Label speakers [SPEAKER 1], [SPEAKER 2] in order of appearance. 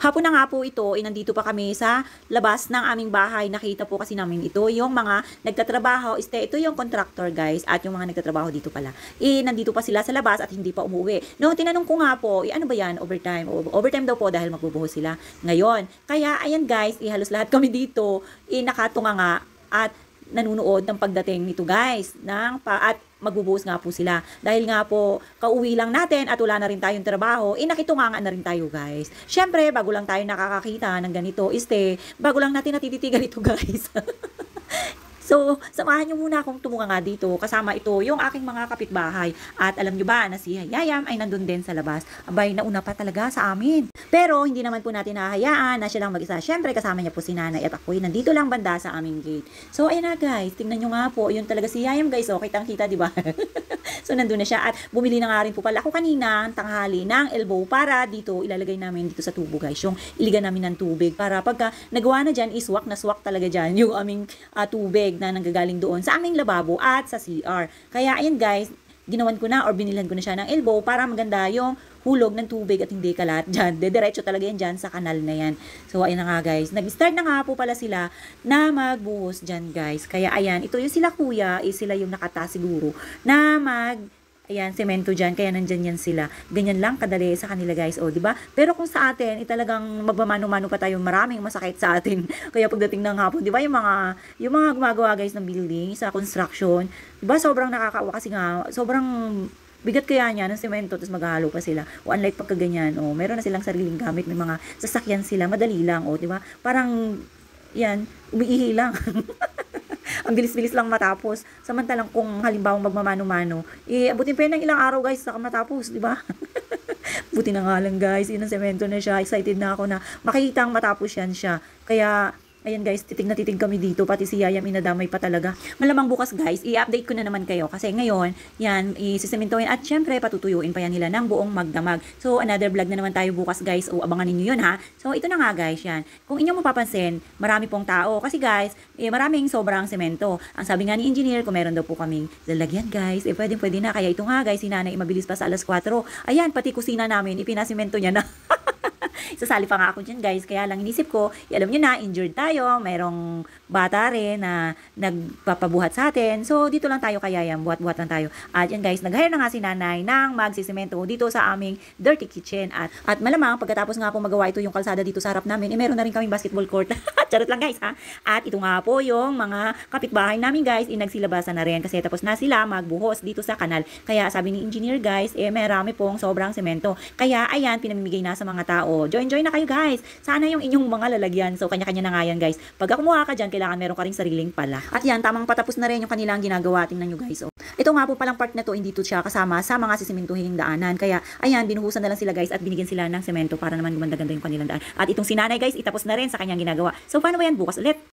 [SPEAKER 1] Hapon na nga po ito, nandito pa kami sa labas ng aming bahay. Nakita po kasi namin ito, yung mga nagtatrabaho. Ito yung contractor guys, at yung mga nagtatrabaho dito pala. Nandito pa sila sa labas at hindi pa umuwi. No, tinanong ko nga po, ano ba yan, overtime? Overtime daw po dahil magbubuhos sila ngayon. Kaya ayan guys, halos lahat kami dito, nakatunga nga at nanunood ng pagdating nito guys at magbubuhos nga po sila dahil nga po kauwi lang natin at wala na rin tayong trabaho, nakitungangan na rin tayo guys. Syempre bago lang tayo nakakakita ng ganito, bago lang natin natititigan ito guys. So, samahan nyo muna akong tumunga nga dito. Kasama ito yung aking mga kapitbahay. At alam nyo ba na si Yayam ay nandun din sa labas. Abay, nauna pa talaga sa amin. Pero, hindi naman po natin nahahayaan na siya lang mag-isa. Siyempre, kasama niya po si nanay at ako'y nandito lang banda sa aming gate. So, ayun na guys. Tingnan nyo nga po. Yun talaga si Yayam guys. Oh, kitang-kita, di ba? So, nandun na siya. At bumili na nga rin po pala ako kanina, tanghali, ng elbow para dito ilalagay namin dito sa tubo guys. Yung iligan namin ng tubig. Para pagka nagawa na dyan, swak na swak talaga dyan yung aming tubig na nanggagaling doon sa aming lababo at sa CR. Kaya ayun guys, ginawan ko na or binilhan ko na siya ng elbow para maganda yung hulog ng tubig at hindi kalat dyan. Diretso talaga yan dyan sa kanal na yan. So ayun na nga guys, nag-start na nga po pala sila na magbuhos dyan guys. Kaya ayan, ito yung sila kuya, sila yung nakata siguro na ayan, semento dyan, kaya nandyan yan sila. Ganyan lang kadali sa kanila guys, o, di ba? Pero kung sa atin, talagang magmamano-mano pa tayo, maraming masakit sa atin. Kaya pagdating ng hapon, di ba, yung mga gumagawa guys ng building, sa construction, di ba, sobrang nakakaawa kasi nga, sobrang bigat kaya niya ng semento, tapos maghahalo pa sila. O, unlike pagka ganyan, o, meron na silang sariling gamit, may mga sasakyan sila, madali lang, o, di ba? Parang, yan, umiihi lang. Ang bilis-bilis lang matapos. Samantalang kung halimbawa magmamano-mano, abutin pa yun ng ilang araw guys, saka matapos, di ba? Buti na nga lang guys, yun ang semento na siya. Excited na ako na makikita ang matapos yan siya. Kaya, ayan guys, titig na titig kami dito, pati si Yayam inadamay pa talaga. Malamang bukas guys, i-update ko na naman kayo kasi ngayon, yan, isisementohin at syempre patutuyuin pa yan nila ng buong magdamag. So, another vlog na naman tayo bukas guys, o abangan ninyo yun ha. So, ito na nga guys, yan. Kung inyong mapapansin, marami pong tao kasi guys, maraming sobrang semento. Ang sabi nga ni engineer, kung meron daw po kaming lalagyan guys, pwede na. Kaya ito nga guys, si nanay mabilis pa sa alas 4. Ayan, pati kusina namin, ipinasemento niya na. Sasali pa nga ako dyan guys, kaya lang inisip ko, alam nyo na, injured tayo, mayroong bata rin na nagpapabuhat sa atin, so dito lang tayo kaya yan, buhat-buhat lang tayo. At yan guys, nag-hire na nga si nanay ng magsisemento dito sa aming dirty kitchen, at malamang pagkatapos nga po magawa ito yung kalsada dito sa harap namin, meron na rin kaming basketball court. Charot lang guys ha. At ito nga po yung mga kapitbahay namin guys, nagsilabasan na rin kasi tapos na sila magbuhos dito sa kanal. Kaya sabi ni engineer guys, marami pong sobrang semento. Kaya ayan, pinamimigay na sa mga tao. Join na kayo guys. Sana yung inyong mga lalagyan. So kanya-kanya na nga yan guys. Pag kumuha ka dyan, kailangan meron ka ring sariling pala. At yan, tamang patapos na rin yung kanilang ginagawa. Tingnan nyo guys. Oh. Ito nga po palang part na to, hindi to siya kasama sa mga sisimentuhin daanan. Kaya ayan, binuhusan na lang sila guys at binigyan sila ng semento para naman gumanda-ganda yung kanilang daan. At itong sinanay guys, itapos na rin sa kanyang ginagawa. So paano ba yan? Bukas ulit.